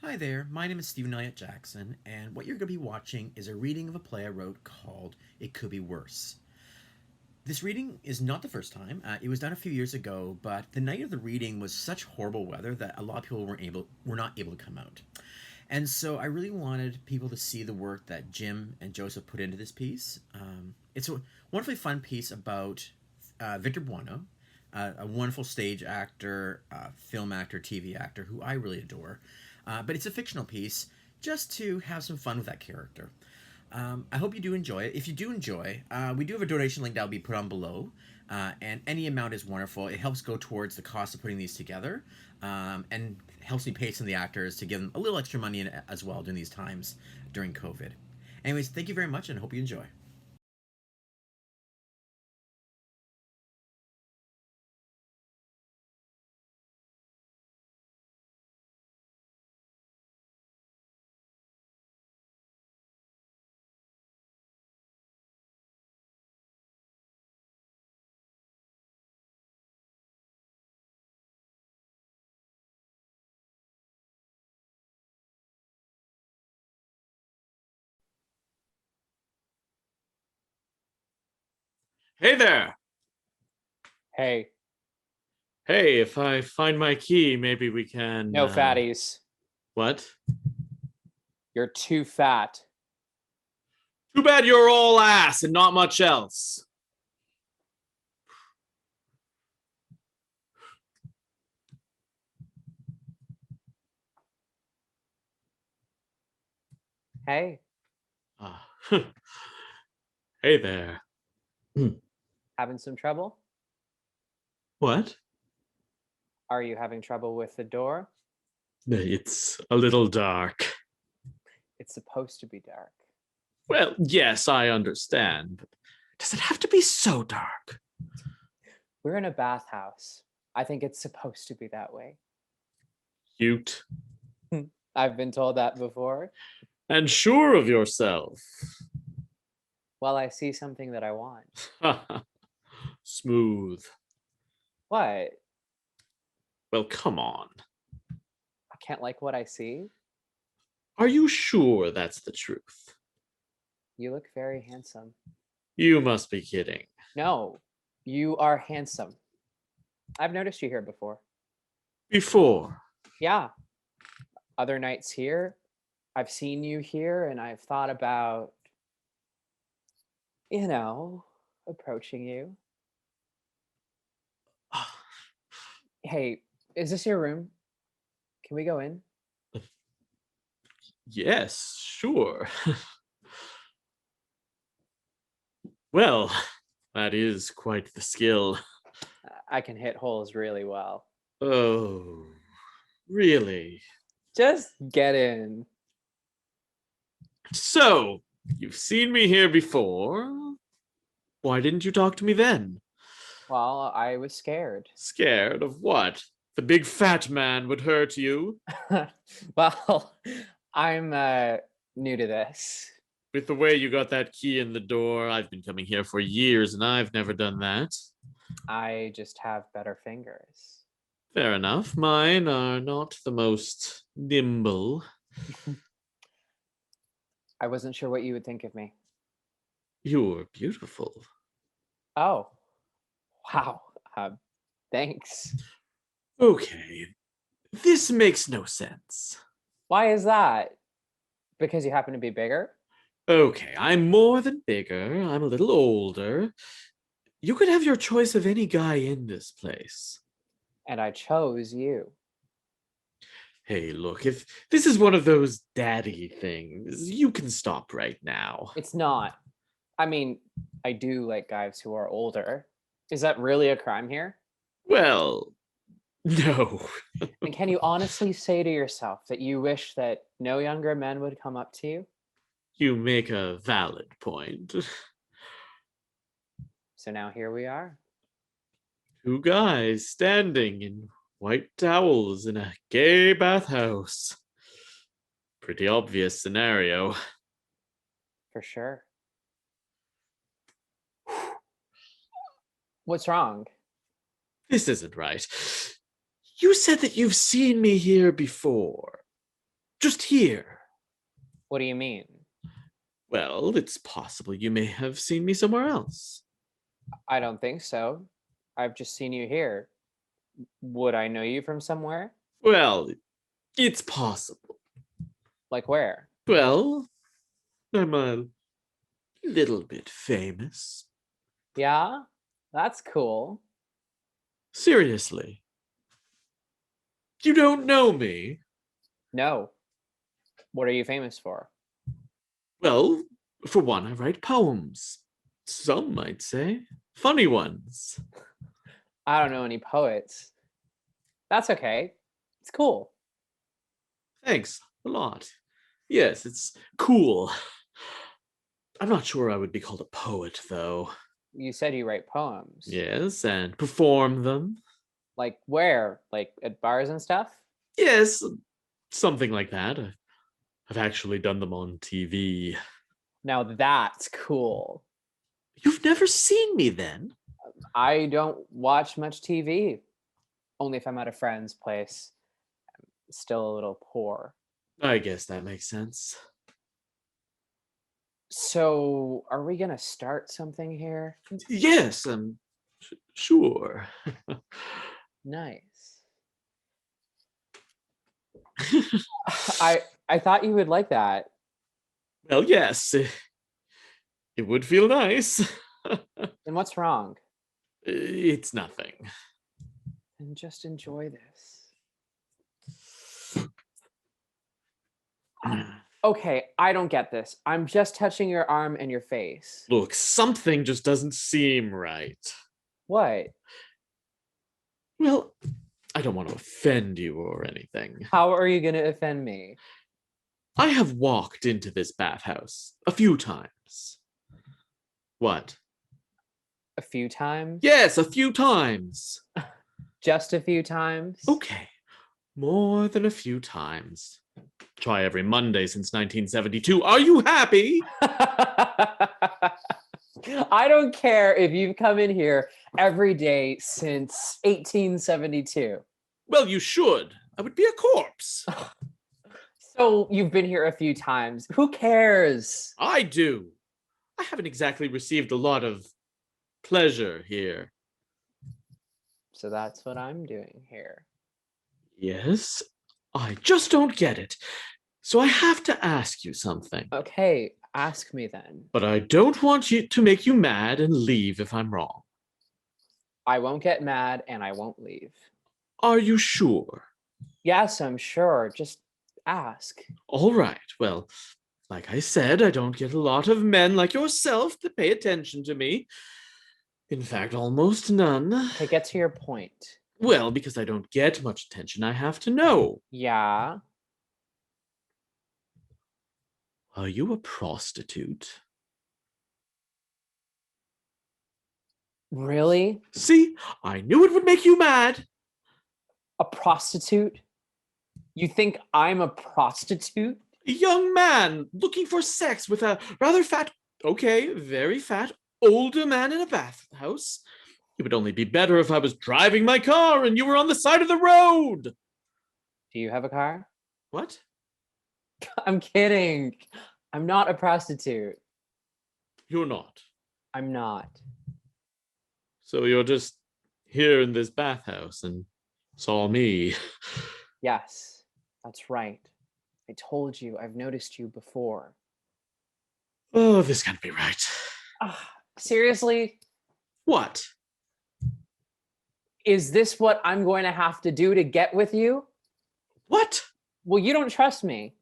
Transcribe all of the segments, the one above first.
Hi there, my name is Stephen Elliott Jackson, and what you're going to be watching is a reading of a play I wrote called It Could Be Worse. This reading is not the first time. It was done a few years ago, but the night of the reading was such horrible weather that a lot of people were not able to come out. And so I really wanted people to see the work that Jim and Joseph put into this piece. It's a wonderfully fun piece about Victor Buono, a wonderful stage actor, film actor, TV actor who I really adore. But it's a fictional piece just to have some fun with that character. I hope you do enjoy it. If you do enjoy, we do have a donation link that will be put on below, and any amount is wonderful. It helps go towards the cost of putting these together, and helps me pay some of the actors to give them a little extra money in as well during these times during COVID. Anyways, thank you very much, and hope you enjoy. Hey there. Hey, Hey, if I find my key, maybe we can. no fatties. What? You're too fat. Too bad you're all ass and not much else. Hey, Ah, hey there. having some trouble? What? Are you having trouble with the door? It's a little dark. It's supposed to be dark. Well, yes, I understand, but does it have to be so dark? We're in a bathhouse. I think it's supposed to be that way. Cute. I've been told that before. And sure of yourself. Well, I see something that I want. Smooth. What? Well, come on. I can't like what I see? Are you sure that's the truth? You look very handsome. You must be kidding. No, you are handsome. I've noticed you here before. Before. Yeah, other nights here. I've seen you here and I've thought about, you know, approaching you. Hey, is this your room? Can we go in? Yes, sure. Well, that is quite the skill. I can hit holes really well. Oh, really? Just get in. So, you've seen me here before. Why didn't you talk to me then? Well, I was scared. Scared of what? The big fat man would hurt you? Well, I'm new to this. With the way you got that key in the door, I've been coming here for years and I've never done that. I just have better fingers. Fair enough. Mine are not the most nimble. I wasn't sure what you would think of me. You're beautiful. Oh, wow. Thanks. Okay, this makes no sense. Why is that? Because you happen to be bigger? Okay, I'm more than bigger. I'm a little older. You could have your choice of any guy in this place. And I chose you. Hey, look, if this is one of those daddy things, you can stop right now. It's not. I mean, I do like guys who are older. Is that really a crime here? Well, no. And can you honestly say to yourself that you wish that no younger men would come up to you? You make a valid point. So now here we are. Two guys standing in white towels in a gay bathhouse. Pretty obvious scenario. For sure. What's wrong? This isn't right. You said that you've seen me here before. just here. What do you mean? Well, it's possible you may have seen me somewhere else. I don't think so. I've just seen you here. Would I know you from somewhere? Well, it's possible. Like where? Well, I'm a little bit famous. Yeah? That's cool. Seriously. You don't know me? No. What are you famous for? Well, for one, I write poems. Some might say funny ones. I don't know any poets. That's okay. It's cool. Thanks a lot. Yes, it's cool. I'm not sure I would be called a poet, though. You said you write poems. Yes, and perform them. Like where? Like at bars and stuff? Yes, something like that. I've actually done them on TV. Now that's cool. You've never seen me then? I don't watch much TV. Only if I'm at a friend's place. I'm still a little poor. I guess that makes sense. So, are we gonna start something here? Yes, sure. Nice. I thought you would like that. Well, yes, it would feel nice. Then what's wrong? It's nothing. Then just enjoy this. Okay, I don't get this. I'm just touching your arm and your face. Look, something just doesn't seem right. What? Well, I don't want to offend you or anything. How are you gonna offend me? I have walked into this bathhouse a few times. What? A few times? Yes, a few times. Just a few times? Okay, more than a few times. Try every Monday since 1972. Are you happy? I don't care if you've come in here every day since 1872. Well, you should. I would be a corpse. So you've been here a few times. Who cares? I do. I haven't exactly received a lot of pleasure here. So that's what I'm doing here. Yes, I just don't get it. So I have to ask you something. Okay, ask me then. But I don't want you to make you mad and leave if I'm wrong. I won't get mad and I won't leave. Are you sure? Yes, I'm sure. Just ask. All right. Well, like I said, I don't get a lot of men like yourself to pay attention to me. In fact, almost none. Okay, get to your point. Well, because I don't get much attention, I have to know. Yeah. Are you a prostitute? Really? See, I knew it would make you mad. A prostitute? You think I'm a prostitute? A young man looking for sex with a rather fat, okay, very fat, older man in a bathhouse. It would only be better if I was driving my car and you were on the side of the road. Do you have a car? What? I'm kidding. I'm not a prostitute. You're not. I'm not. So you're just here in this bathhouse and saw me. Yes, that's right. I told you I've noticed you before. Oh, this can't be right. Seriously? What? Is this what I'm going to have to do to get with you? What? Well, you don't trust me.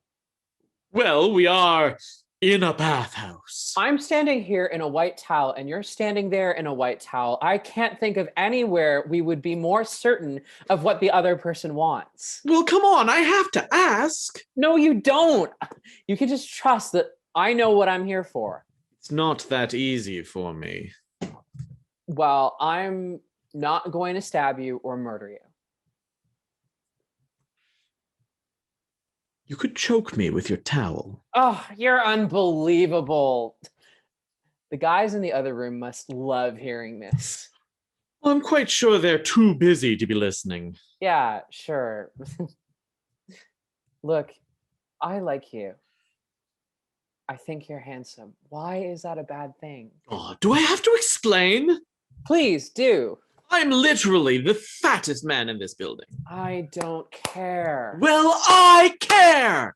Well, we are in a bathhouse. I'm standing here in a white towel and you're standing there in a white towel. I can't think of anywhere we would be more certain of what the other person wants. Well, come on, I have to ask. No, you don't. You can just trust that I know what I'm here for. It's not that easy for me. Well, I'm not going to stab you or murder you. You could choke me with your towel. Oh, you're unbelievable. The guys in the other room must love hearing this. Well, I'm quite sure they're too busy to be listening. Yeah, sure. Look, I like you. I think you're handsome. Why is that a bad thing? Oh, do I have to explain? Please do. I'm literally the fattest man in this building. I don't care. Well, I care!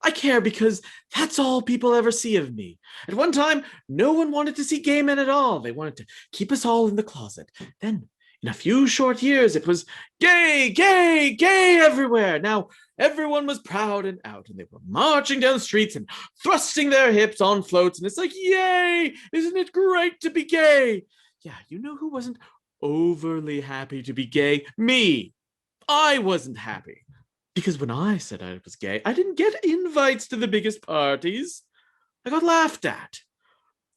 I care because that's all people ever see of me. At one time, no one wanted to see gay men at all. They wanted to keep us all in the closet. Then, in a few short years, it was gay, gay, gay everywhere. Now, everyone was proud and out, and they were marching down the streets and thrusting their hips on floats. And it's like, yay! Isn't it great to be gay? Yeah, you know who wasn't overly happy to be gay? Me. I wasn't happy. Because when I said I was gay, I didn't get invites to the biggest parties. I got laughed at.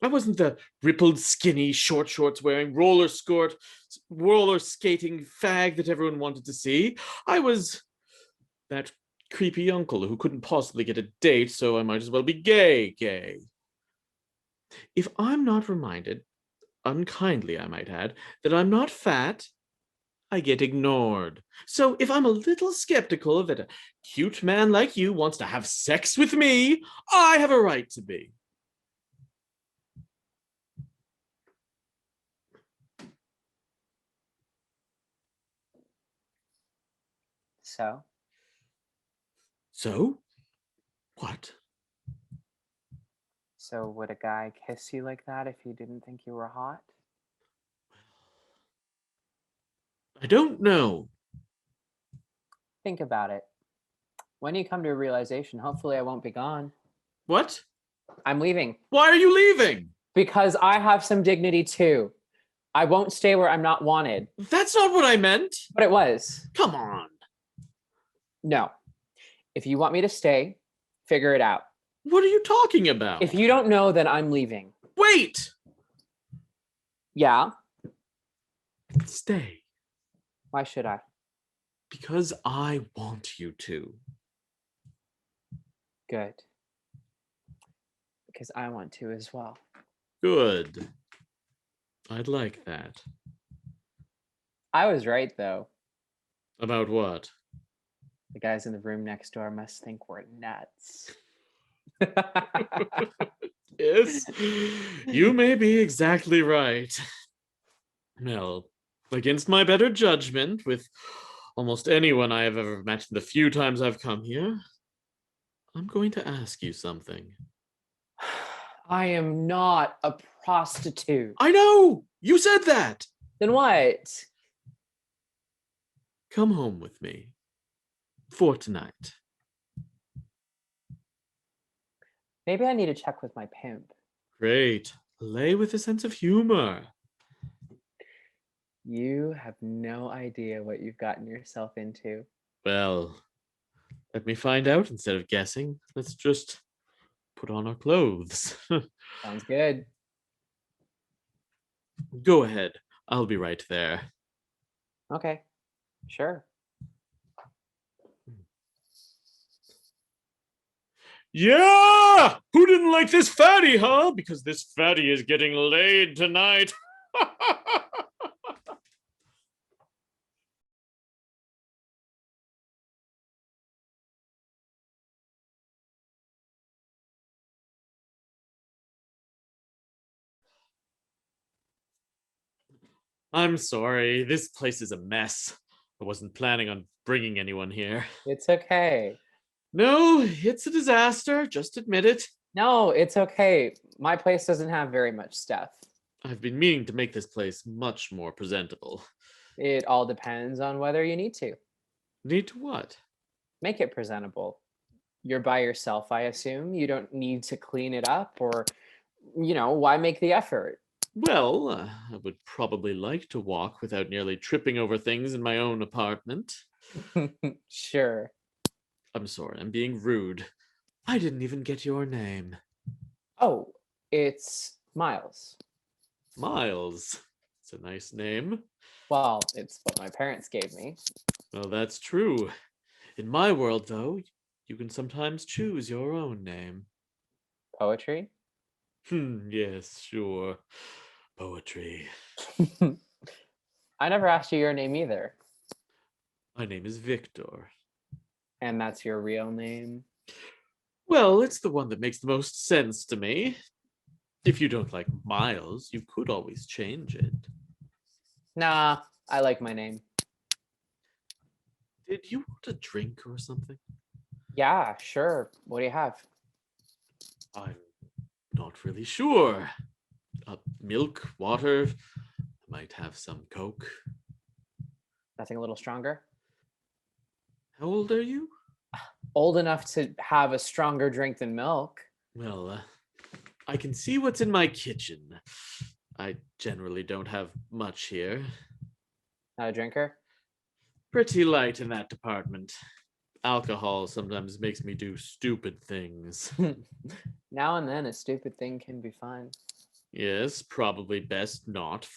I wasn't the rippled, skinny, short shorts wearing, roller skating fag that everyone wanted to see. I was that creepy uncle who couldn't possibly get a date, so I might as well be gay. If I'm not reminded, unkindly I might add, that I'm not fat, I get ignored. So if I'm a little skeptical that a cute man like you wants to have sex with me, I have a right to be. So? What? So would a guy kiss you like that if he didn't think you were hot? I don't know. Think about it. When you come to a realization, hopefully I won't be gone. What? I'm leaving. Why are you leaving? Because I have some dignity too. I won't stay where I'm not wanted. That's not what I meant. But it was. Come on. No. If you want me to stay, figure it out. What are you talking about? If you don't know, then I'm leaving. Wait! Yeah? Stay. Why should I? Because I want you to. Good. Because I want to as well. Good. I'd like that. I was right, though. About what? The guys in the room next door must think we're nuts. Yes, you may be exactly right. Well, against my better judgment, with almost anyone I have ever met the few times I've come here, I'm going to ask you something. I am not a prostitute. I know! You said that! Then what? Come home with me. For tonight. Maybe I need to check with my pimp. Great. Play with a sense of humor. You have no idea what you've gotten yourself into. Well, let me find out instead of guessing. Let's just put on our clothes. Sounds good. Go ahead. I'll be right there. Okay. Sure. Yeah! Who didn't like this fatty, huh? Because this fatty is getting laid tonight. I'm sorry. This place is a mess. I wasn't planning on bringing anyone here. It's okay. No, it's a disaster. Just admit it. No, it's okay. My place doesn't have very much stuff. I've been meaning to make this place much more presentable. It all depends on whether you need to. Need to what? Make it presentable. You're by yourself, I assume. You don't need to clean it up or, why make the effort? Well, I would probably like to walk without nearly tripping over things in my own apartment. Sure. I'm sorry, I'm being rude. I didn't even get your name. Oh, it's Miles. Miles. It's a nice name. Well, it's what my parents gave me. Well, that's true. In my world, though, you can sometimes choose your own name. Poetry? Yes, sure. Poetry. I never asked you your name either. My name is Victor. And that's your real name? Well, it's the one that makes the most sense to me. If you don't like Miles, you could always change it. Nah, I like my name. Did you want a drink or something? Yeah, sure. What do you have? I'm not really sure. Milk, water, might have some Coke. Nothing a little stronger? How old are you? Old enough to have a stronger drink than milk. Well, I can see what's in my kitchen. I generally don't have much here. Not a drinker? Pretty light in that department. Alcohol sometimes makes me do stupid things. Now and then a stupid thing can be fun. Yes, probably best not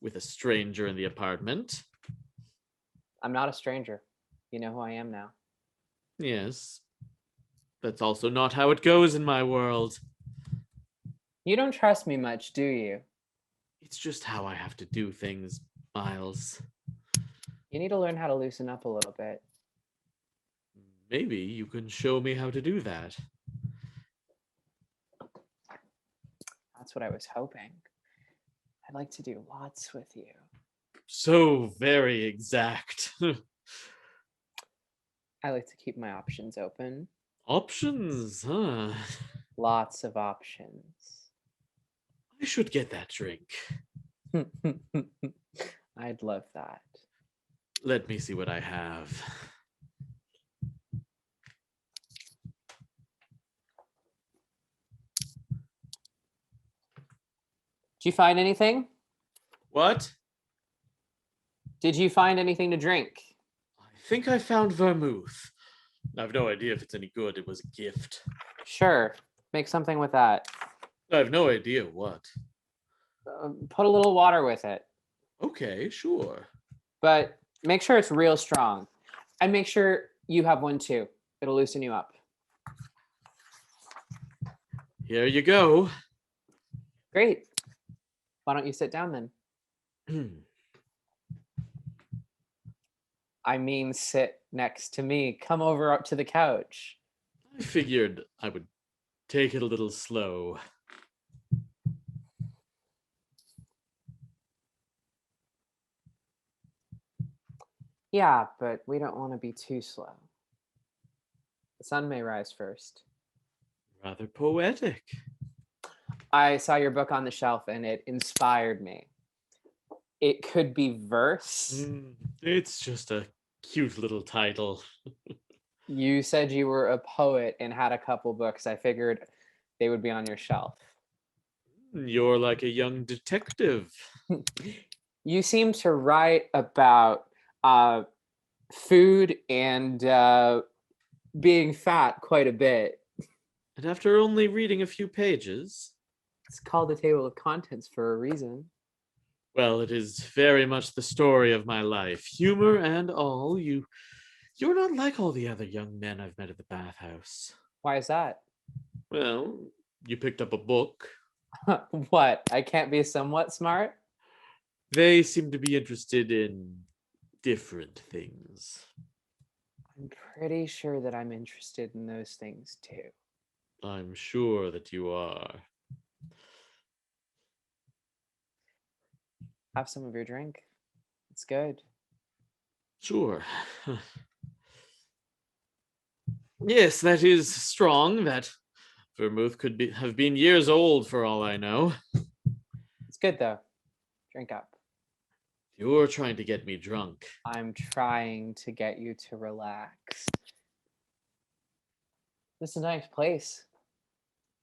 with a stranger in the apartment. I'm not a stranger. You know who I am now. Yes. That's also not how it goes in my world. You don't trust me much, do you? It's just how I have to do things, Miles. You need to learn how to loosen up a little bit. Maybe you can show me how to do that. That's what I was hoping. I'd like to do lots with you. So very exact. I like to keep my options open. Options, huh? Lots of options. I should get that drink. I'd love that. Let me see what I have. Did you find anything? What? Did you find anything to drink? I think I found vermouth. I have no idea if it's any good. It was a gift. Sure. Make something with that. I have no idea what. Put a little water with it. Okay, sure. But make sure it's real strong. And make sure you have one too. It'll loosen you up. Here you go. Great. Why don't you sit down then? I mean, sit next to me. Come over up to the couch. I figured I would take it a little slow. Yeah, but we don't want to be too slow. The sun may rise first. Rather poetic. I saw your book on the shelf and it inspired me. It could be verse. It's just a cute little title. You said you were a poet and had a couple books. I figured they would be on your shelf. You're like a young detective. You seem to write about food and being fat quite a bit. And after only reading a few pages, It's called a table of contents for a reason. well, it is very much the story of my life. Humor and all. You're not like all the other young men I've met at the bathhouse. Why is that? Well, you picked up a book. What? I can't be somewhat smart? They seem to be interested in different things. I'm pretty sure that I'm interested in those things too. I'm sure that you are. Have some of your drink. It's good. Sure. Yes, that is strong. That vermouth could have been years old for all I know. It's good though. Drink up. You're trying to get me drunk. I'm trying to get you to relax. This is a nice place.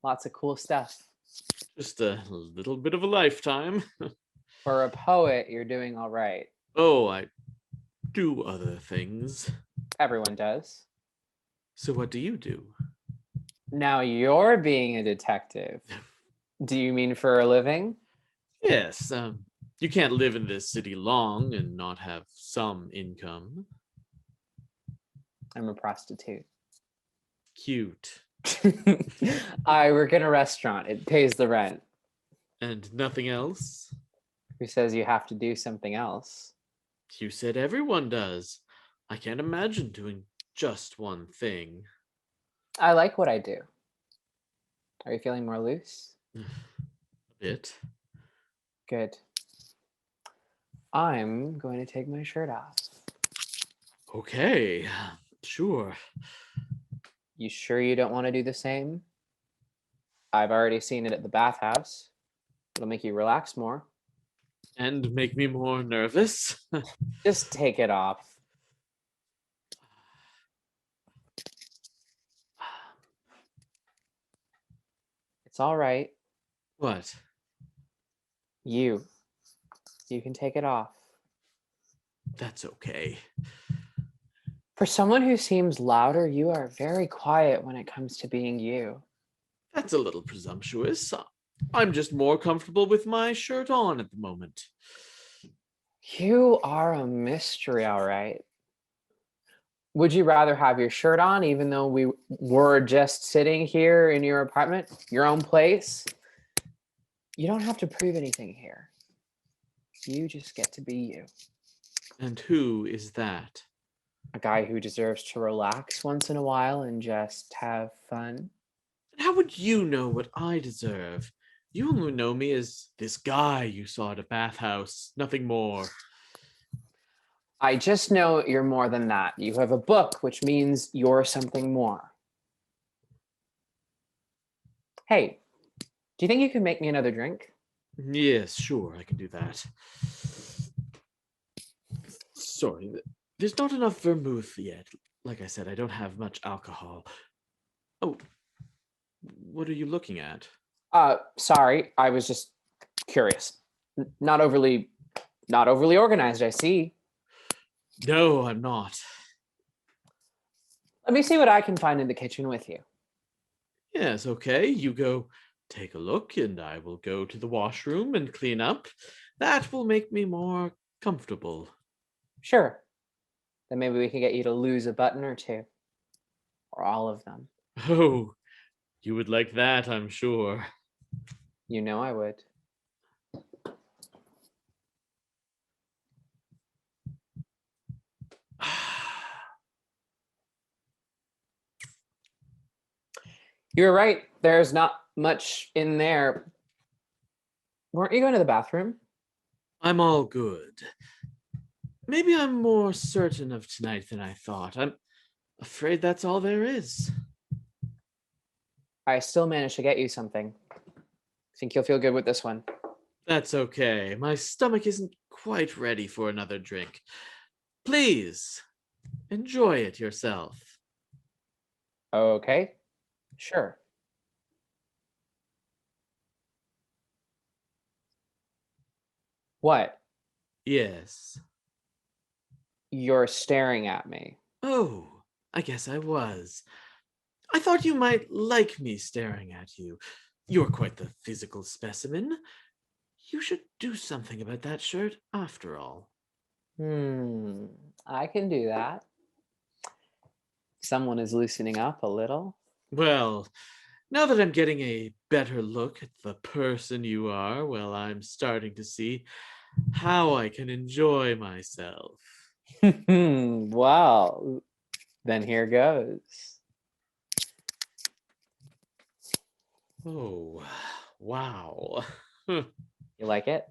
Lots of cool stuff. Just a little bit of a lifetime. For a poet, you're doing all right. Oh, I do other things. Everyone does. So what do you do? Now you're being a detective. Do you mean for a living? Yes, you can't live in this city long and not have some income. I'm a prostitute. Cute. I work in a restaurant. It pays the rent. And nothing else? Who says you have to do something else? You said everyone does. I can't imagine doing just one thing. I like what I do. Are you feeling more loose? A bit. Good. I'm going to take my shirt off. Okay, sure. You sure you don't want to do the same? I've already seen it at the bathhouse. It'll make you relax more. And make me more nervous. Just take it off. It's all right. What? You can take it off. That's okay. For someone who seems louder, you are very quiet when it comes to being you. That's a little presumptuous. I'm just more comfortable with my shirt on at the moment. You are a mystery, all right. Would you rather have your shirt on, even though we were just sitting here in your apartment, your own place? You don't have to prove anything here. You just get to be you. And who is that? A guy who deserves to relax once in a while and just have fun. And how would you know what I deserve? You only know me as this guy you saw at a bathhouse, nothing more. I just know you're more than that. You have a book, which means you're something more. Hey, do you think you can make me another drink? Yes, sure, I can do that. Sorry, there's not enough vermouth yet. Like I said, I don't have much alcohol. Oh, what are you looking at? Sorry, I was just curious. Not overly organized, I see. No, I'm not. Let me see what I can find in the kitchen with you. Yes, okay. You go take a look, and I will go to the washroom and clean up. That will make me more comfortable. Sure. Then maybe we can get you to lose a button or two. Or all of them. Oh, you would like that, I'm sure. You know I would. You're right. There's not much in there. Weren't you going to the bathroom? I'm all good. Maybe I'm more certain of tonight than I thought. I'm afraid that's all there is. I still managed to get you something. Think you'll feel good with this one. That's okay. My stomach isn't quite ready for another drink. Please, enjoy it yourself. Okay. Sure. What? Yes. You're staring at me. Oh, I guess I was. I thought you might like me staring at you. You're quite the physical specimen. You should do something about that shirt after all. I can do that. Someone is loosening up a little. Well, now that I'm getting a better look at the person you are, well, I'm starting to see how I can enjoy myself. Well, then here goes. Oh, wow. You like it?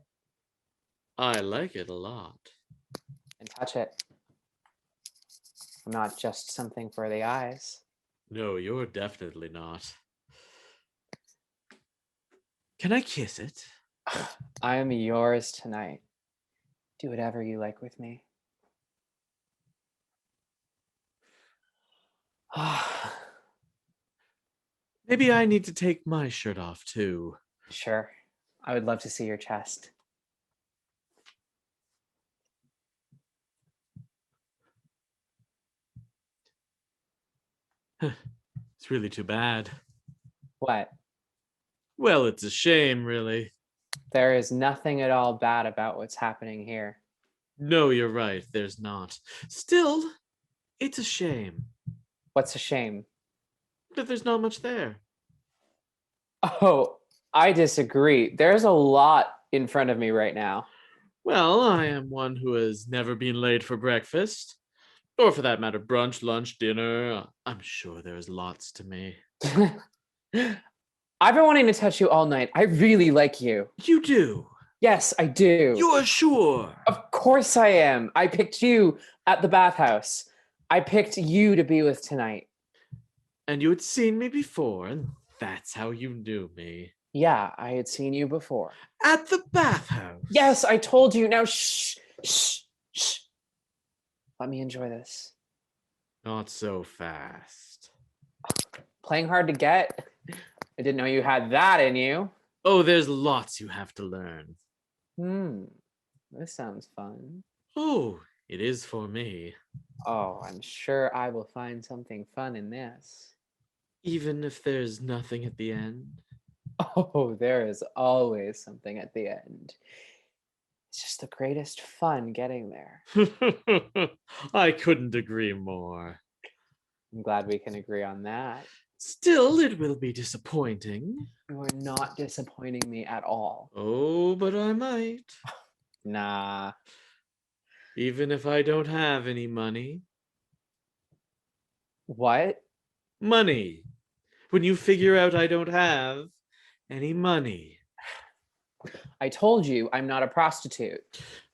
I like it a lot. And touch it. I'm not just something for the eyes. No, you're definitely not. Can I kiss it? I am yours tonight. Do whatever you like with me. Maybe I need to take my shirt off too. Sure. I would love to see your chest. It's really too bad. What? Well, it's a shame, really. There is nothing at all bad about what's happening here. No, you're right, there's not. Still, it's a shame What's a shame? that there's not much there. Oh, I disagree. There's a lot in front of me right now. Well, I am one who has never been late for breakfast. Or for that matter, brunch, lunch, dinner. I'm sure there's lots to me. I've been wanting to touch you all night. I really like you. You do? Yes, I do. You're sure? Of course I am. I picked you at the bathhouse. I picked you to be with tonight. And you had seen me before, and that's how you knew me. Yeah, I had seen you before. At the bathhouse? Yes, I told you. Now shh, shh, shh. Let me enjoy this. Not so fast. Playing hard to get. I didn't know you had that in you. Oh, there's lots you have to learn. This sounds fun. Oh, it is for me. Oh, I'm sure I will find something fun in this. Even if there's nothing at the end? Oh, there is always something at the end. It's just the greatest fun getting there. I couldn't agree more. I'm glad we can agree on that. Still, it will be disappointing. You are not disappointing me at all. Oh, but I might. Nah. Even if I don't have any money. What? Money. When you figure out I don't have any money. I told you I'm not a prostitute.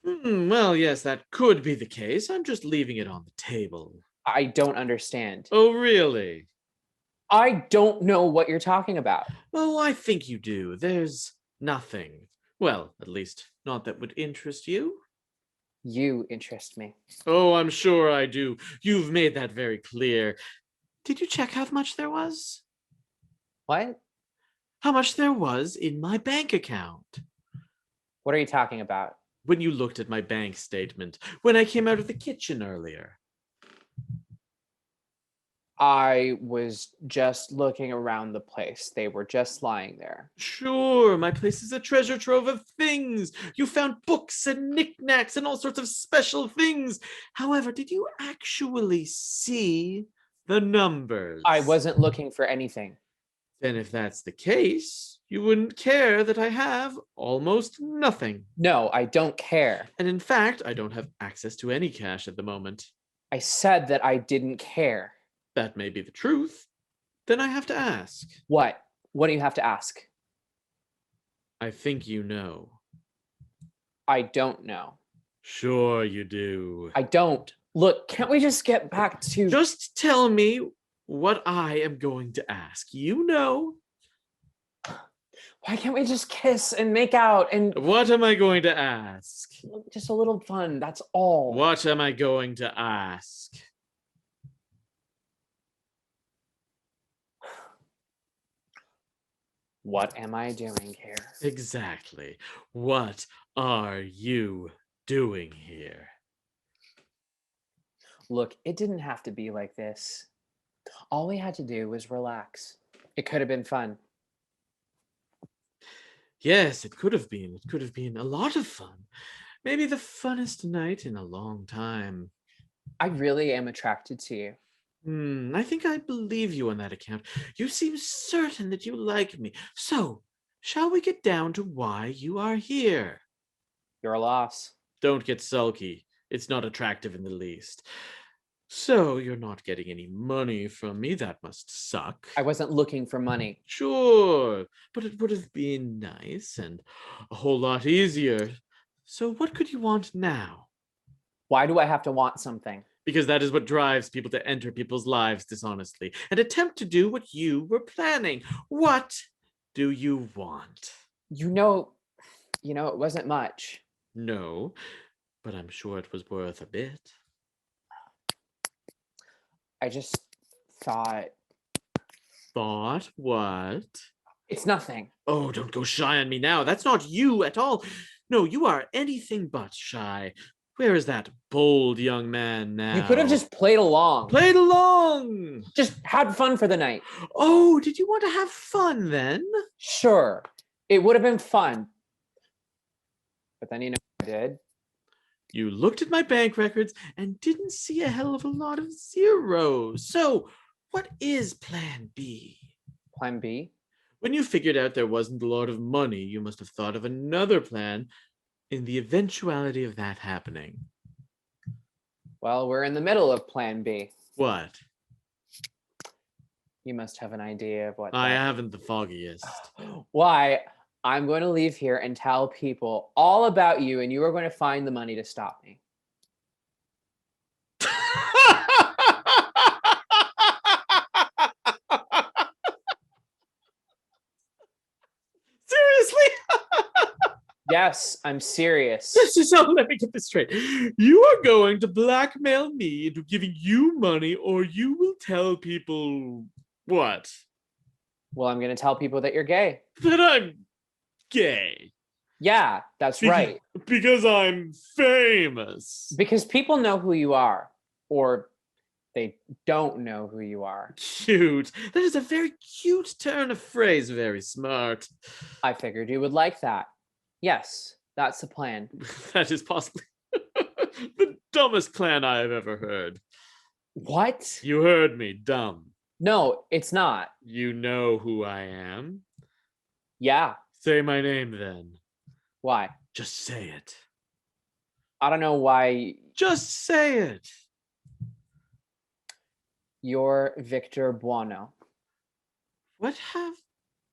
Well, yes, that could be the case. I'm just leaving it on the table. I don't understand. Oh, really? I don't know what you're talking about. Oh, I think you do. There's nothing. Well, at least not that would interest you. You interest me. Oh, I'm sure I do. You've made that very clear. Did you check how much there was? What? How much there was in my bank account? What are you talking about? When you looked at my bank statement, when I came out of the kitchen earlier. I was just looking around the place. They were just lying there. Sure, my place is a treasure trove of things. You found books and knickknacks and all sorts of special things. However, did you actually see the numbers? I wasn't looking for anything. Then if that's the case, you wouldn't care that I have almost nothing. No, I don't care. And in fact, I don't have access to any cash at the moment. I said that I didn't care. That may be the truth. Then I have to ask. What? What do you have to ask? I think you know. I don't know. Sure you do. I don't. Look, can't we just get back to... Just tell me what I am going to ask. You know. Why can't we just kiss and make out and... What am I going to ask? Just a little fun, that's all. What am I going to ask? What am I doing here? Exactly. What are you doing here? Look, it didn't have to be like this. All we had to do was relax. It could have been fun. Yes, it could have been. It could have been a lot of fun. Maybe the funnest night in a long time. I really am attracted to you. I think I believe you on that account. You seem certain that you like me. So, shall we get down to why you are here? You're a loss. Don't get sulky. It's not attractive in the least. So, you're not getting any money from me. That must suck. I wasn't looking for money. Sure, but it would have been nice and a whole lot easier. So, what could you want now? Why do I have to want something? Because that is what drives people to enter people's lives dishonestly and attempt to do what you were planning. What do you want? You know, it wasn't much. No, but I'm sure it was worth a bit. I just thought... Thought what? It's nothing. Oh, don't go shy on me now. That's not you at all. No, you are anything but shy. Where is that bold young man now? You could have just played along. Played along! Just had fun for the night. Oh, did you want to have fun then? Sure, it would have been fun. But then you know what I did? You looked at my bank records and didn't see a hell of a lot of zeros. So, what is plan B? Plan B? When you figured out there wasn't a lot of money, you must have thought of another plan in the eventuality of that happening. Well, we're in the middle of Plan B. What? You must have an idea of what I that haven't the foggiest. Why, I'm going to leave here and tell people all about you, and you are going to find the money to stop me. Seriously? Yes, I'm serious. So let me get this straight. You are going to blackmail me into giving you money, or you will tell people what? Well, I'm going to tell people that you're gay. That I'm gay. Yeah, that's right. Because I'm famous. Because people know who you are, or they don't know who you are. Cute. That is a very cute turn of phrase. Very smart. I figured you would like that. Yes, that's the plan. That is possibly the dumbest plan I have ever heard. What? You heard me, dumb. No, it's not. You know who I am? Yeah. Say my name then. Why? Just say it. I don't know why. Just say it. You're Victor Buono.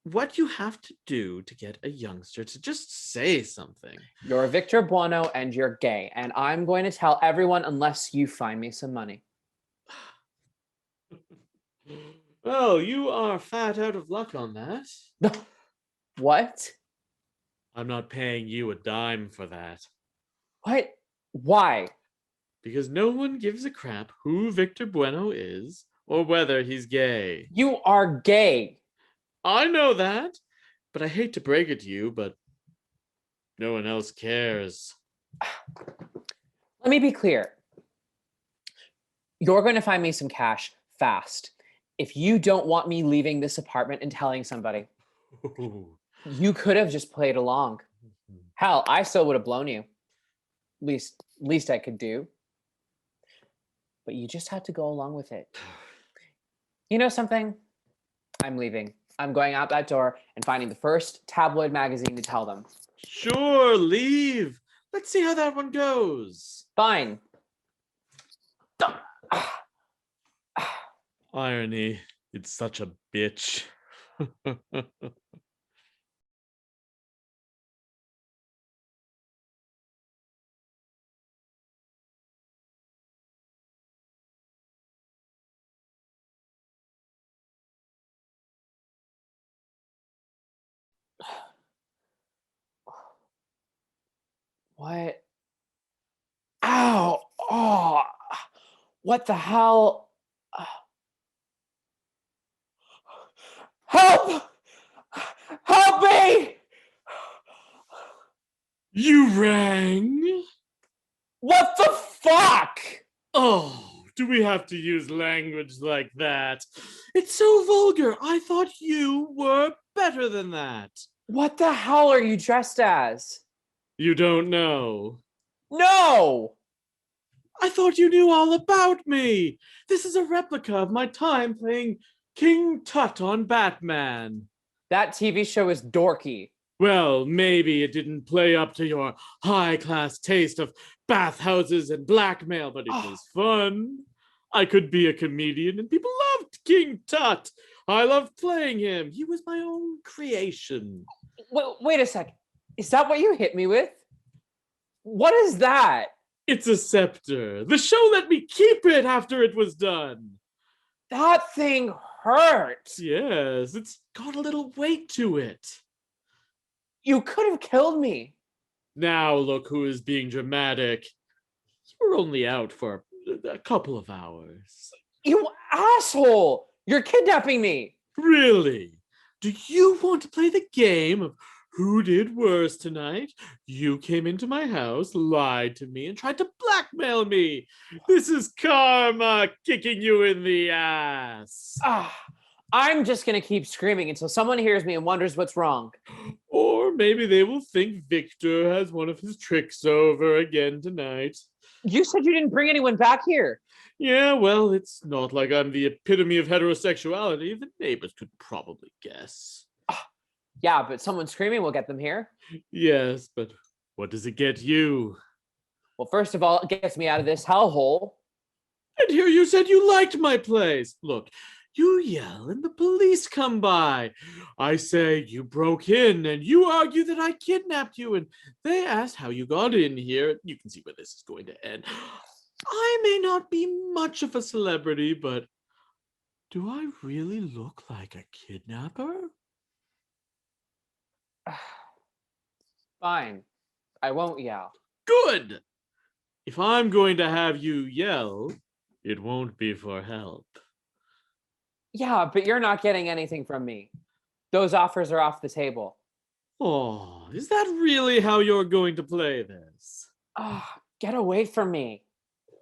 What you have to do to get a youngster to just say something? You're Victor Buono and you're gay, and I'm going to tell everyone unless you find me some money. Well, you are fat out of luck on that. What? I'm not paying you a dime for that. What? Why? Because no one gives a crap who Victor Buono is or whether he's gay. You are gay. I know that, but I hate to break it to you, but no one else cares. Let me be clear. You're going to find me some cash fast. If you don't want me leaving this apartment and telling somebody, you could have just played along. Hell, I still would have blown you. Least I could do. But you just had to go along with it. You know something? I'm leaving. I'm going out that door and finding the first tabloid magazine to tell them. Sure, leave. Let's see how that one goes. Fine. Irony. It's such a bitch. What? Ow! Oh! What the hell? Help! Help me! You rang? What the fuck? Oh, do we have to use language like that? It's so vulgar. I thought you were better than that. What the hell are you dressed as? You don't know. No! I thought you knew all about me. This is a replica of my time playing King Tut on Batman. That TV show is dorky. Well, maybe it didn't play up to your high-class taste of bathhouses and blackmail, but it was fun. I could be a comedian, and people loved King Tut. I loved playing him. He was my own creation. Wait a sec. Is that what you hit me with? What is that? It's a scepter. The show let me keep it after it was done. That thing hurts. Yes, it's got a little weight to it. You could have killed me. Now look who is being dramatic. You were only out for a couple of hours. You asshole! You're kidnapping me. Really? Do you want to play the game of who did worse tonight? You came into my house, lied to me, and tried to blackmail me. This is karma kicking you in the ass. I'm just gonna keep screaming until someone hears me and wonders what's wrong. Or maybe they will think Victor has one of his tricks over again tonight. You said you didn't bring anyone back here. Yeah, well, it's not like I'm the epitome of heterosexuality. The neighbors could probably guess. Yeah, but someone screaming will get them here. Yes, but what does it get you? Well, first of all, it gets me out of this hellhole. And here you said you liked my place. Look, you yell and the police come by. I say you broke in and you argue that I kidnapped you and they asked how you got in here. You can see where this is going to end. I may not be much of a celebrity, but do I really look like a kidnapper? Fine. I won't yell. Good! If I'm going to have you yell, it won't be for help. Yeah, but you're not getting anything from me. Those offers are off the table. Oh, is that really how you're going to play this? Get away from me.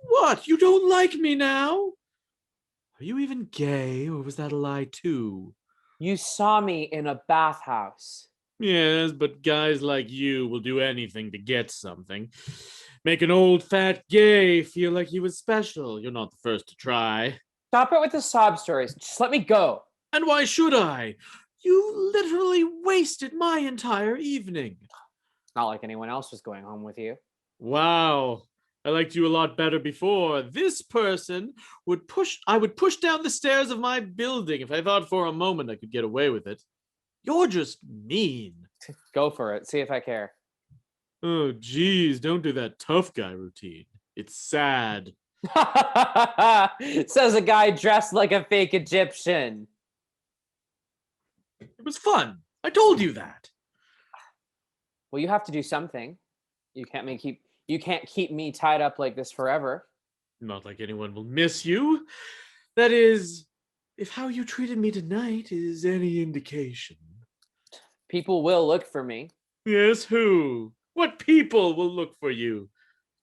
What? You don't like me now? Are you even gay, or was that a lie too? You saw me in a bathhouse. Yes, but guys like you will do anything to get something. Make an old fat gay feel like he was special. You're not the first to try. Stop it with the sob stories. Just let me go. And why should I? You literally wasted my entire evening. Not like anyone else was going home with you. Wow. I liked you a lot better before. This person I would push down the stairs of my building if I thought for a moment I could get away with it. You're just mean. Go for it. See if I care. Oh, geez, don't do that tough guy routine. It's sad. Says a guy dressed like a fake Egyptian. It was fun. I told you that. Well, you have to do something. You can't keep me tied up like this forever. Not like anyone will miss you. That is, if how you treated me tonight is any indication. People will look for me. Yes, who? What people will look for you?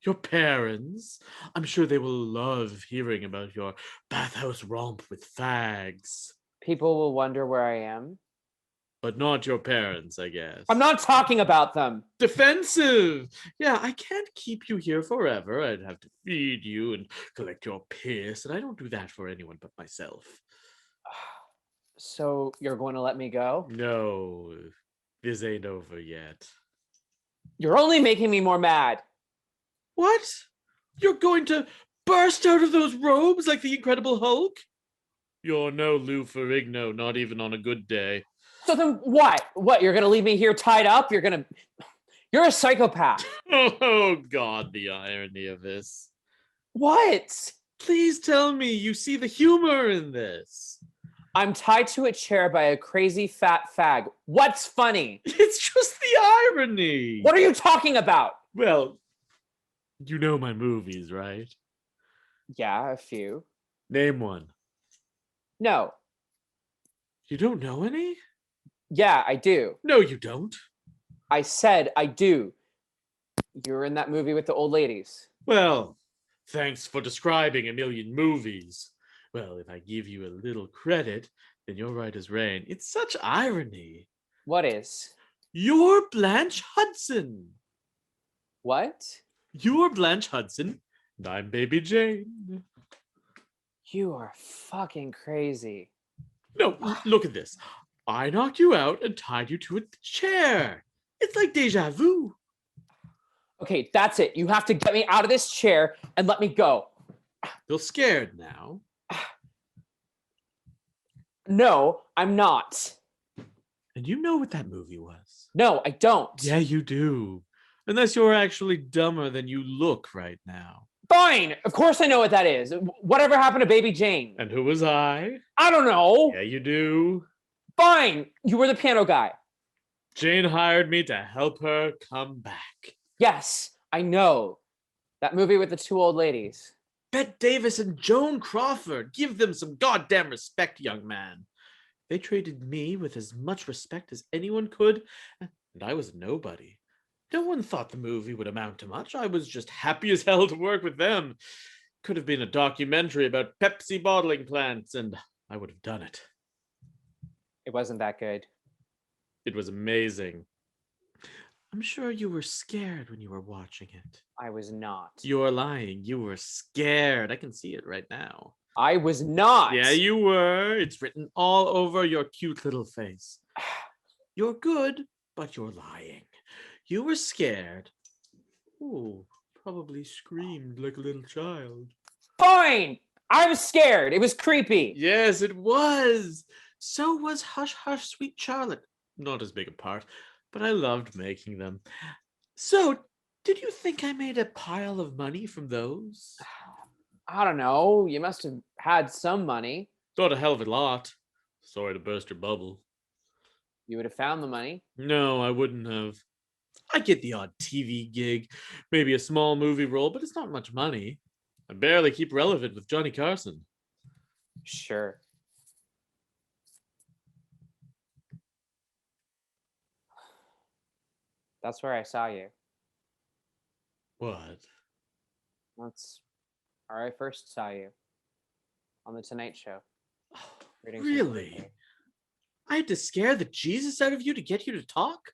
Your parents? I'm sure they will love hearing about your bathhouse romp with fags. People will wonder where I am. But not your parents, I guess. I'm not talking about them. Defensive! Yeah, I can't keep you here forever. I'd have to feed you and collect your piss, and I don't do that for anyone but myself. So you're going to let me go? No, this ain't over yet. You're only making me more mad. What? You're going to burst out of those robes like the Incredible Hulk? You're no Lou Ferrigno, not even on a good day. So then what? What, you're going to leave me here tied up? You're a psychopath. Oh, God, the irony of this. What? Please tell me you see the humor in this. I'm tied to a chair by a crazy fat fag. What's funny? It's just the irony. What are you talking about? Well, you know my movies, right? Yeah, a few. Name one. No. You don't know any? Yeah, I do. No, you don't. I said I do. You were in that movie with the old ladies. Well, thanks for describing a million movies. Well, if I give you a little credit, then you're right as rain. It's such irony. What is? You're Blanche Hudson. What? You're Blanche Hudson, and I'm Baby Jane. You are fucking crazy. No, look at this. I knocked you out and tied you to a chair. It's like deja vu. Okay, that's it. You have to get me out of this chair and let me go. Feel scared now? No, I'm not. And you know what that movie was. No, I don't. Yeah, you do. Unless you're actually dumber than you look right now. Fine. Of course I know what that is. Whatever happened to Baby Jane? And who was I? I don't know. Yeah, you do. Fine. You were the piano guy. Jane hired me to help her come back. Yes, I know. That movie with the two old ladies. Bette Davis and Joan Crawford. Give them some goddamn respect, young man. They treated me with as much respect as anyone could, and I was nobody. No one thought the movie would amount to much. I was just happy as hell to work with them. Could have been a documentary about Pepsi bottling plants, and I would have done it. It wasn't that good. It was amazing. I'm sure you were scared when you were watching it. I was not. You're lying. You were scared. I can see it right now. I was not. Yeah, you were. It's written all over your cute little face. You're good, but you're lying. You were scared. Ooh, probably screamed like a little child. Fine. I was scared. It was creepy. Yes, it was. So was Hush Hush Sweet Charlotte. Not as big a part, but I loved making them. So, did you think I made a pile of money from those? I don't know. You must have had some money. Not a hell of a lot. Sorry to burst your bubble. You would have found the money. No, I wouldn't have. I get the odd TV gig, maybe a small movie role, but it's not much money. I barely keep relevant with Johnny Carson. Sure. That's where I saw you. What? That's where I first saw you. On the Tonight Show. Reading some Really? poetry. I had to scare the Jesus out of you to get you to talk?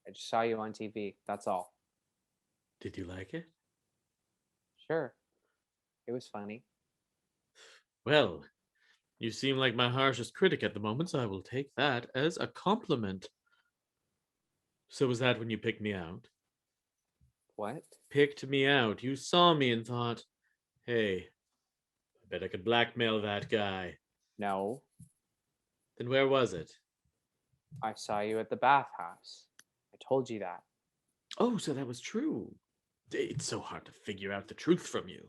I just saw you on TV. That's all. Did you like it? Sure. It was funny. Well, you seem like my harshest critic at the moment, so I will take that as a compliment. So was that when you picked me out? What? Picked me out. You saw me and thought, hey, I bet I could blackmail that guy. No. Then where was it? I saw you at the bathhouse. I told you that. Oh, so that was true. It's so hard to figure out the truth from you.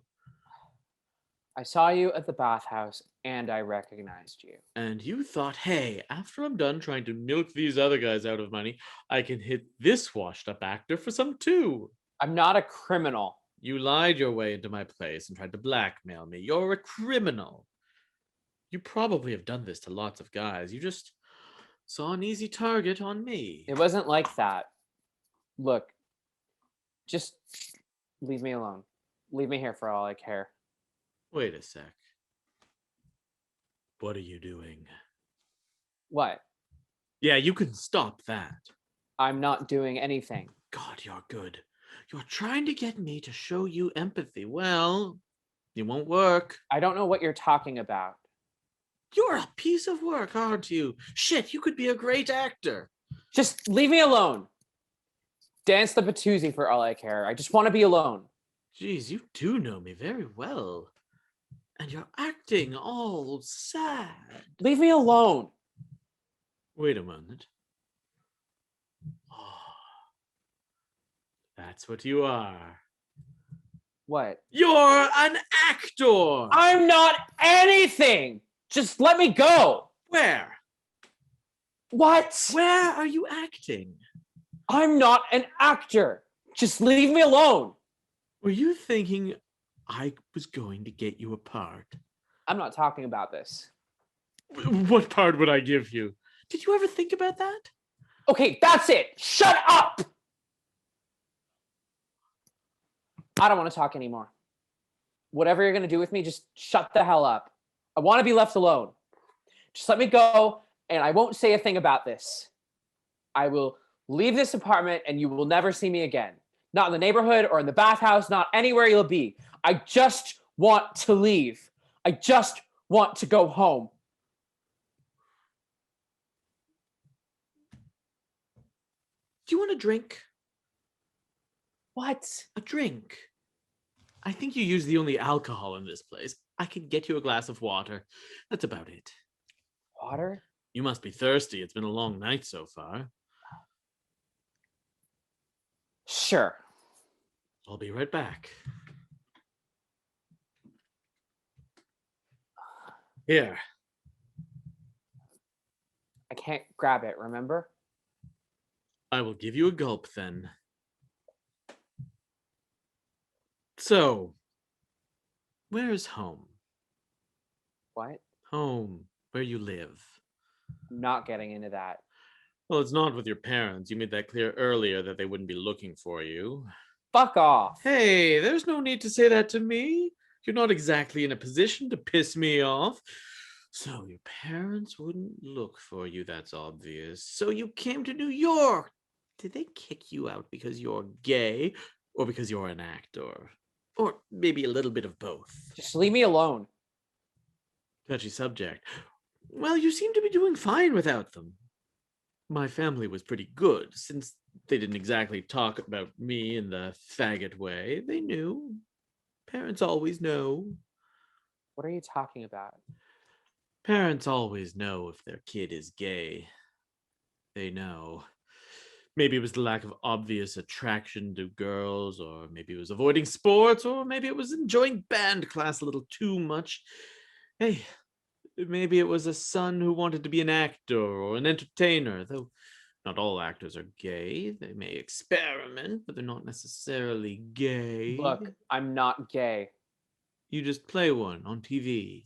I saw you at the bathhouse and I recognized you. And you thought, hey, after I'm done trying to milk these other guys out of money, I can hit this washed up actor for some too. I'm not a criminal. You lied your way into my place and tried to blackmail me. You're a criminal. You probably have done this to lots of guys. You just saw an easy target on me. It wasn't like that. Look, just leave me alone. Leave me here for all I care. Wait a sec. What are you doing? What? Yeah, you can stop that. I'm not doing anything. God, you're good. You're trying to get me to show you empathy. Well, it won't work. I don't know what you're talking about. You're a piece of work, aren't you? Shit, you could be a great actor. Just leave me alone. Dance the Patoozie for all I care. I just want to be alone. Jeez, you do know me very well. And you're acting all sad. Leave me alone. Wait a moment. Oh, that's what you are. What? You're an actor! I'm not anything. Just let me go. Where? What? Where are you acting? I'm not an actor. Just leave me alone. Were you thinking I was going to get you a part? I'm not talking about this. What part would I give you? Did you ever think about that? Okay, that's it. Shut up. I don't want to talk anymore. Whatever you're going to do with me, just shut the hell up. I want to be left alone. Just let me go, and I won't say a thing about this. I will leave this apartment, and you will never see me again. Not in the neighborhood or in the bathhouse, not anywhere you'll be. I just want to leave. I just want to go home. Do you want a drink? What? A drink. I think you use the only alcohol in this place. I can get you a glass of water. That's about it. Water? You must be thirsty. It's been a long night so far. Sure. I'll be right back. Here. I can't grab it, remember? I will give you a gulp then. So, where is home? What? Home, where you live. I'm not getting into that. Well, it's not with your parents. You made that clear earlier that they wouldn't be looking for you. Fuck off. Hey, there's no need to say that to me. You're not exactly in a position to piss me off. So your parents wouldn't look for you, that's obvious. So you came to New York. Did they kick you out because you're gay or because you're an actor? Or maybe a little bit of both. Just leave me alone. Touchy subject. Well, you seem to be doing fine without them. My family was pretty good, since they didn't exactly talk about me in the faggot way. They knew. Parents always know. What are you talking about? Parents always know if their kid is gay. They know. Maybe it was the lack of obvious attraction to girls, or maybe it was avoiding sports, or maybe it was enjoying band class a little too much. Hey, maybe it was a son who wanted to be an actor or an entertainer, though not all actors are gay. They may experiment, but they're not necessarily gay. Look, I'm not gay. You just play one on TV.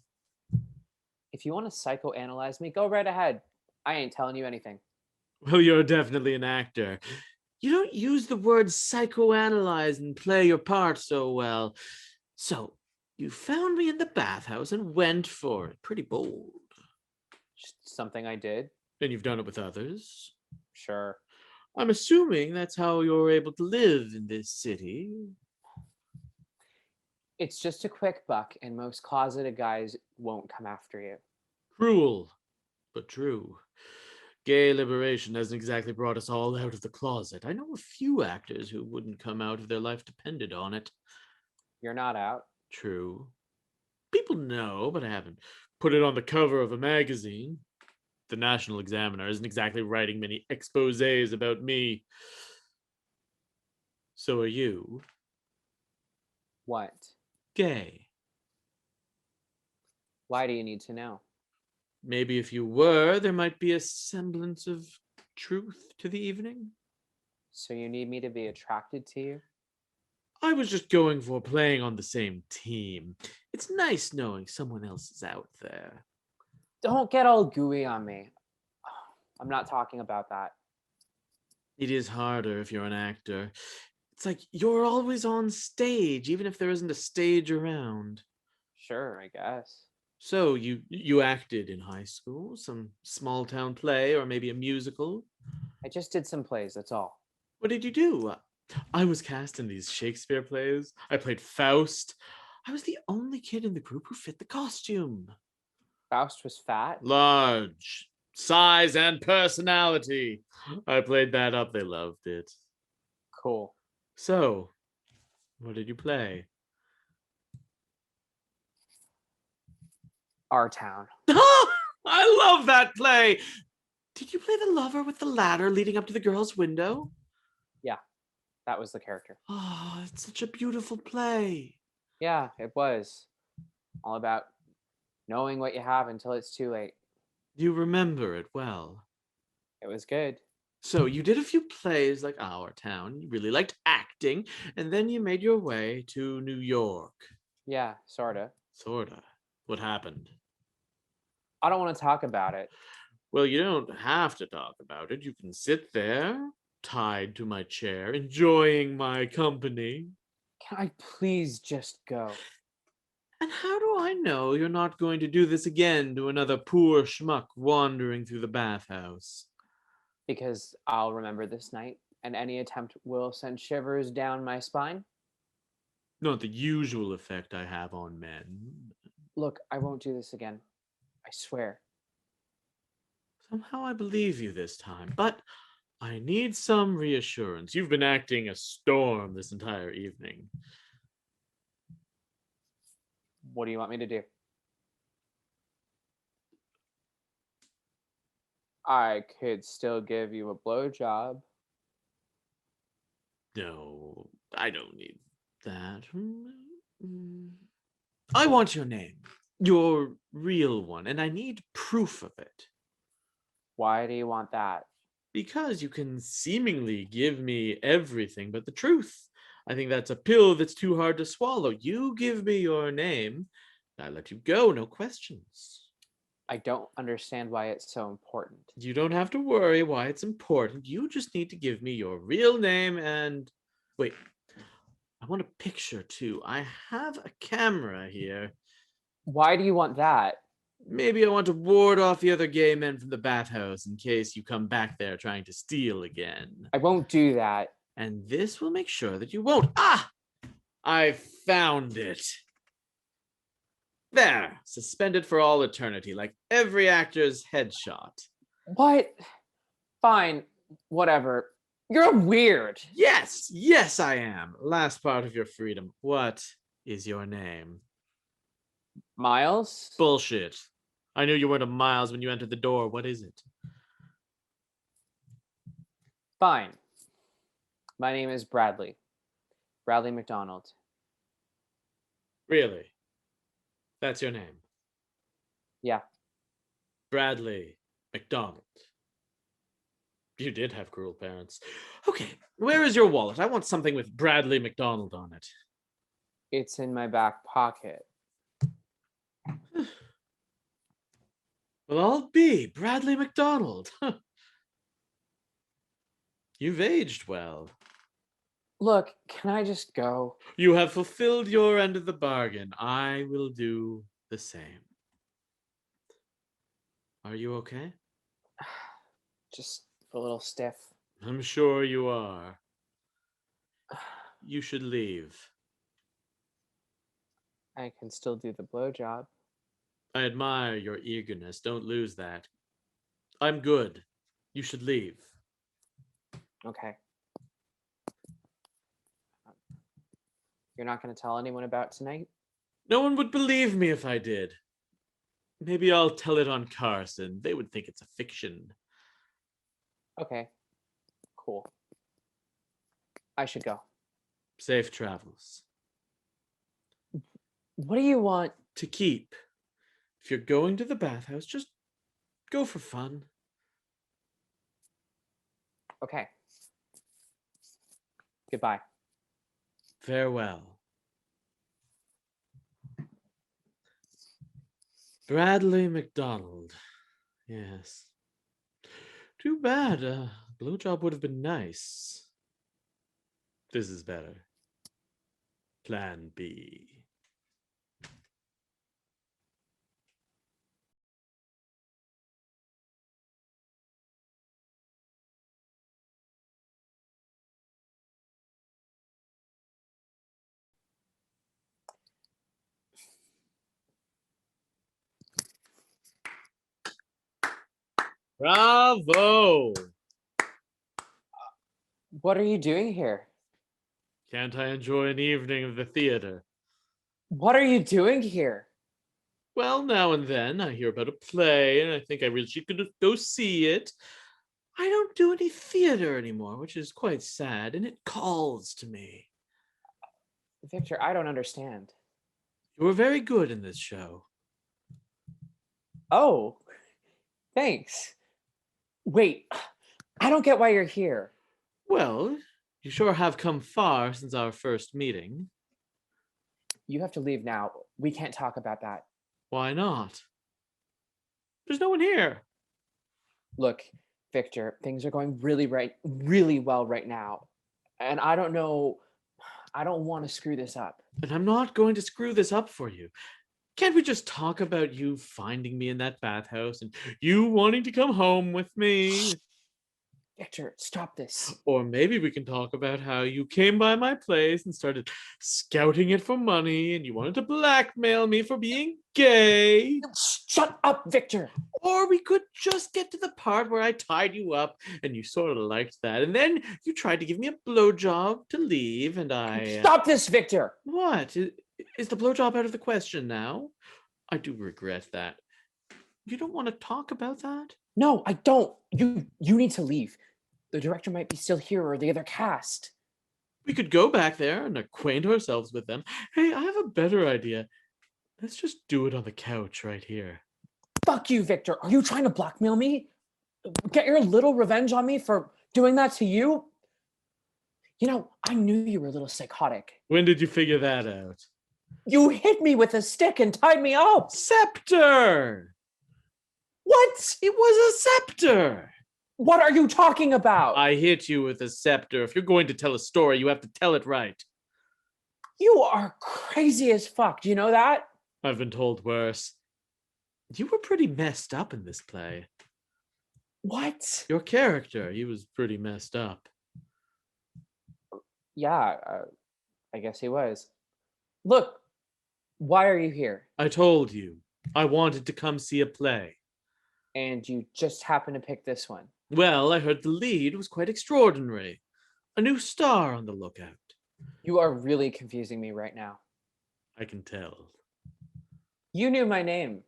If you want to psychoanalyze me, go right ahead. I ain't telling you anything. Well, you're definitely an actor. You don't use the word psychoanalyze and play your part so well. So, you found me in the bathhouse and went for it. Pretty bold. Just something I did. And you've done it with others. Sure. I'm assuming that's how you're able to live in this city. It's just a quick buck, and most closeted guys won't come after you. Cruel, but true. Gay liberation hasn't exactly brought us all out of the closet. I know a few actors who wouldn't come out if their life depended on it. You're not out. True. People know, but I haven't put it on the cover of a magazine. The National Examiner isn't exactly writing many exposés about me. So are you. What? Gay. Why do you need to know? Maybe if you were, there might be a semblance of truth to the evening. So you need me to be attracted to you? I was just going for playing on the same team. It's nice knowing someone else is out there. Don't get all gooey on me. I'm not talking about that. It is harder if you're an actor. It's like you're always on stage, even if there isn't a stage around. Sure, I guess. So you acted in high school, some small town play, or maybe a musical? I just did some plays, that's all. What did you do? I was cast in these Shakespeare plays. I played Faust. I was the only kid in the group who fit the costume. Faust was fat? Large, size and personality. I played that up. They loved it. Cool. So, what did you play? Our Town. I love that play. Did you play the lover with the ladder leading up to the girl's window? Yeah, that was the character. Oh, it's such a beautiful play. Yeah, it was. All about knowing what you have until it's too late. You remember it well. It was good. So you did a few plays like Our Town. You really liked acting, and then you made your way to New York. Yeah, sorta. Sorta. What happened? I don't want to talk about it. Well, you don't have to talk about it. You can sit there, tied to my chair, enjoying my company. Can I please just go? And how do I know you're not going to do this again to another poor schmuck wandering through the bathhouse? Because I'll remember this night, and any attempt will send shivers down my spine. Not the usual effect I have on men. Look, I won't do this again. I swear. Somehow I believe you this time, but I need some reassurance. You've been acting a storm this entire evening. What do you want me to do? I could still give you a blowjob. No, I don't need that. I want your name, your real one, and I need proof of it. Why do you want that? Because you can seemingly give me everything but the truth. I think that's a pill that's too hard to swallow. You give me your name, I let you go, no questions. I don't understand why it's so important. You don't have to worry why it's important. You just need to give me your real name and... Wait, I want a picture too. I have a camera here. Why do you want that? Maybe I want to ward off the other gay men from the bathhouse in case you come back there trying to steal again. I won't do that. And this will make sure that you won't. Ah! I found it. There, suspended for all eternity, like every actor's headshot. What? Fine, whatever. You're weird. Yes, I am. Last part of your freedom. What? is your name? Miles? Bullshit. I knew you weren't a Miles when you entered the door. What is it? Fine. My name is Bradley. Bradley McDonald. Really? That's your name? Yeah. Bradley McDonald. You did have cruel parents. Okay, where is your wallet? I want something with Bradley McDonald on it. It's in my back pocket. Well, I'll be Bradley McDonald. You've aged well. Look, can I just go? You have fulfilled your end of the bargain. I will do the same. Are you okay? Just a little stiff. I'm sure you are. You should leave. I can still do the blowjob. I admire your eagerness. Don't lose that. I'm good. You should leave. Okay. You're not going to tell anyone about tonight? No one would believe me if I did. Maybe I'll tell it on Carson. They would think it's a fiction. Okay. Cool. I should go. Safe travels. What do you want? To keep. If you're going to the bathhouse, just go for fun. Okay. Goodbye. Farewell. Bradley McDonald. Yes. Too bad. Blowjob would have been nice. This is better. Plan B. Bravo! What are you doing here? Can't I enjoy an evening of the theater? What are you doing here? Well, now and then I hear about a play and I think I really should go see it. I don't do any theater anymore, which is quite sad, and it calls to me. Victor, I don't understand. You were very good in this show. Oh, thanks. Wait, I don't get why you're here. Well, you sure have come far since our first meeting. You have to leave now. We can't talk about that. Why not? There's no one here. Look, Victor, things are going really well right now. And I don't know, I don't want to screw this up. And I'm not going to screw this up for you. Can't we just talk about you finding me in that bathhouse and you wanting to come home with me? Victor, stop this. Or maybe we can talk about how you came by my place and started scouting it for money and you wanted to blackmail me for being gay. Shut up, Victor. Or we could just get to the part where I tied you up and you sort of liked that. And then you tried to give me a blowjob to leave and I... Stop this, Victor. What? Is the blowjob out of the question now? I do regret that. You don't want to talk about that? No, I don't. You need to leave. The director might be still here or the other cast. We could go back there and acquaint ourselves with them. Hey, I have a better idea. Let's just do it on the couch right here. Fuck you, Victor. Are you trying to blackmail me? Get your little revenge on me for doing that to you? You know, I knew you were a little psychotic. When did you figure that out? You hit me with a stick and tied me up. Scepter! What? It was a scepter! What are you talking about? I hit you with a scepter. If you're going to tell a story, you have to tell it right. You are crazy as fuck. Do you know that? I've been told worse. You were pretty messed up in this play. What? Your character, he was pretty messed up. Yeah, I guess he was. Look, why are you here? I told you. I wanted to come see a play. And you just happen to pick this one. Well, I heard the lead was quite extraordinary. A new star on the lookout. You are really confusing me right now. I can tell. You knew my name.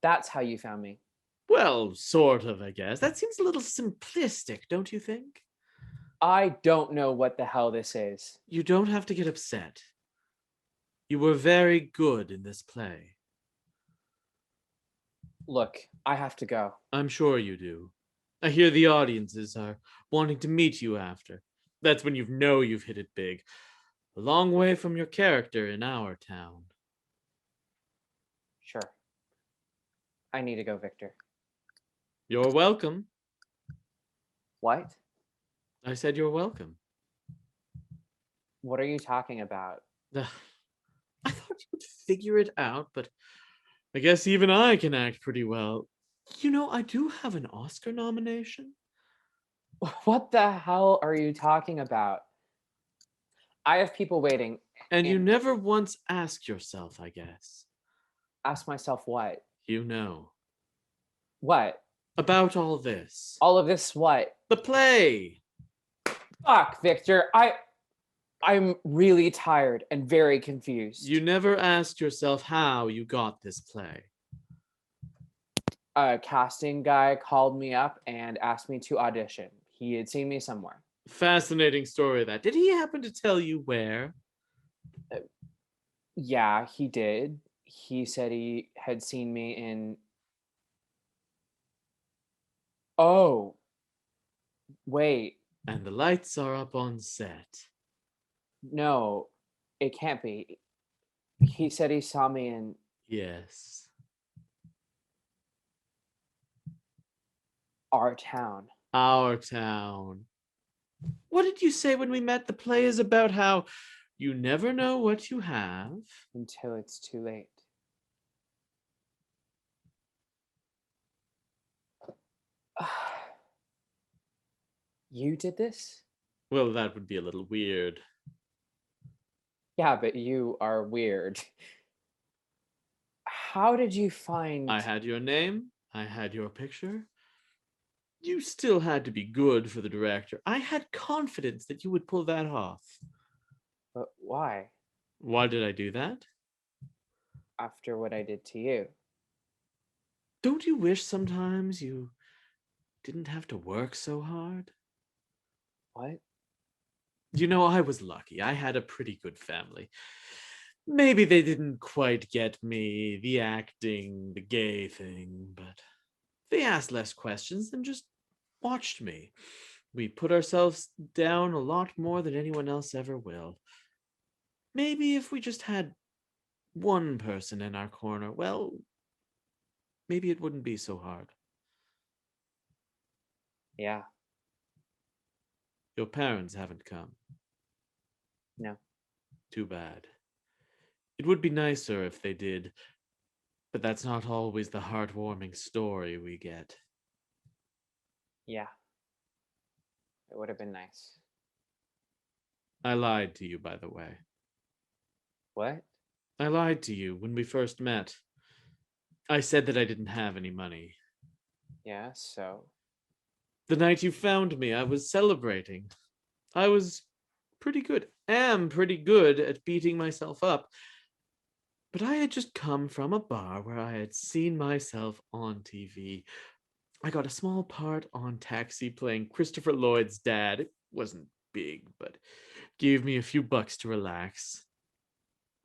That's how you found me. Well, sort of, I guess. That seems a little simplistic, don't you think? I don't know what the hell this is. You don't have to get upset. You were very good in this play. Look, I have to go. I'm sure you do. I hear the audiences are wanting to meet you after. That's when you know you've hit it big. A long way from your character in our town. Sure. I need to go, Victor. You're welcome. What? I said you're welcome. What are you talking about? Ugh, I thought you would figure it out, but I guess even I can act pretty well. You know, I do have an Oscar nomination. What the hell are you talking about? I have people waiting. And you never once asked yourself, I guess. Ask myself what? You know. What? About all this. All of this what? The play. Fuck, Victor. I'm really tired and very confused. You never asked yourself how you got this play. A casting guy called me up and asked me to audition. He had seen me somewhere. Fascinating story that. Did he happen to tell you where? Yeah, he did. He said he had seen me in. Oh, wait. And the lights are up on set. No, it can't be. He said he saw me in. Yes. Our town. Our town. What did you say when we met? The play is about how you never know what you have Until it's too late. You did this? Well, that would be a little weird. Yeah, but you are weird. How did you find. I had your name. I had your picture. You still had to be good for the director. I had confidence that you would pull that off. But why? Why did I do that? After what I did to you. Don't you wish sometimes you didn't have to work so hard? What? You know, I was lucky. I had a pretty good family. Maybe they didn't quite get me, the acting, the gay thing, but they asked less questions than just watched me. We put ourselves down a lot more than anyone else ever will. Maybe if we just had one person in our corner, well, maybe it wouldn't be so hard. Yeah. Your parents haven't come. No. Too bad. It would be nicer if they did, but that's not always the heartwarming story we get. Yeah. It would have been nice. I lied to you, by the way. What? I lied to you when we first met. I said that I didn't have any money. Yeah, so. The night you found me, I was celebrating. I was am pretty good at beating myself up. But I had just come from a bar where I had seen myself on TV. I got a small part on Taxi playing Christopher Lloyd's dad. It wasn't big, but gave me a few bucks to relax.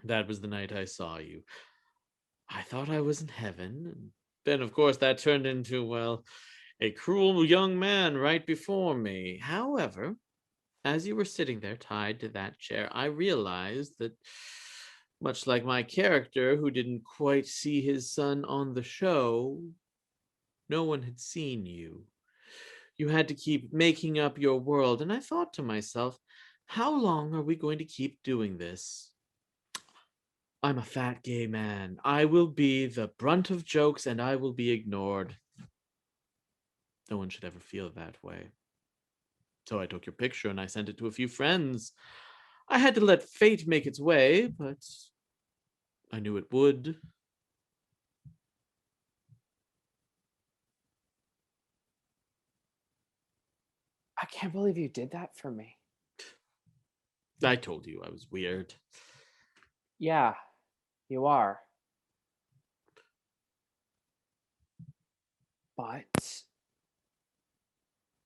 That was the night I saw you. I thought I was in heaven. And then, of course, that turned into, well, a cruel young man right before me. However, as you were sitting there tied to that chair, I realized that, much like my character who didn't quite see his son on the show, no one had seen you. You had to keep making up your world. And I thought to myself, how long are we going to keep doing this? I'm a fat gay man. I will be the brunt of jokes and I will be ignored. No one should ever feel that way. So I took your picture and I sent it to a few friends. I had to let fate make its way, but I knew it would. I can't believe you did that for me. I told you I was weird. Yeah, you are. But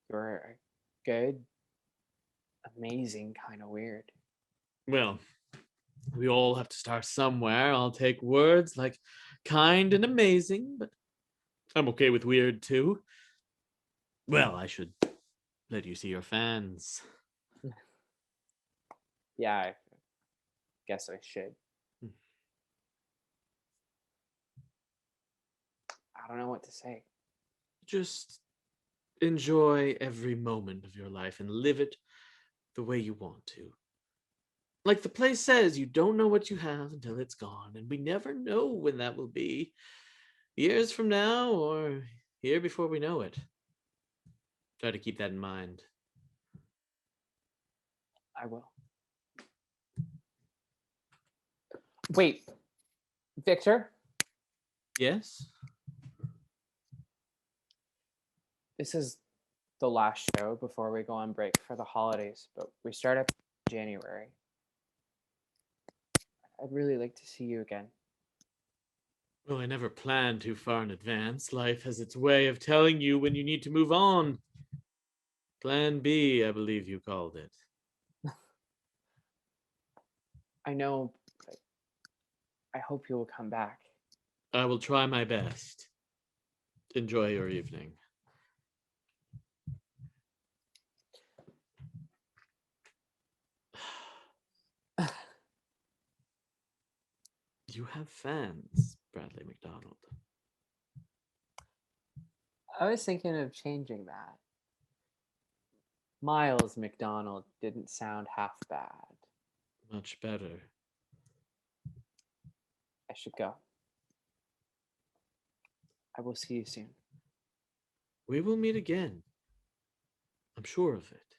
you're a good, amazing kind of weird. Well, we all have to start somewhere. I'll take words like kind and amazing, but I'm okay with weird too. Well, I should let you see your fans. Yeah, I guess I should. I don't know what to say. Just enjoy every moment of your life and live it the way you want to. Like the play says, you don't know what you have until it's gone, and we never know when that will be. Years from now, or here before we know it. Try to keep that in mind. I will. Wait, Victor, Yes? this is the last show before we go on break for the holidays, but we start up in January. I'd really like to see you again. Well, I never planned too far in advance. Life has its way of telling you when you need to move on. Plan B, I believe you called it. I know, but I hope you will come back. I will try my best. Enjoy your evening. You have fans, Bradley McDonald. I was thinking of changing that. Miles McDonald didn't sound half bad. Much better. I should go. I will see you soon. We will meet again. I'm sure of it.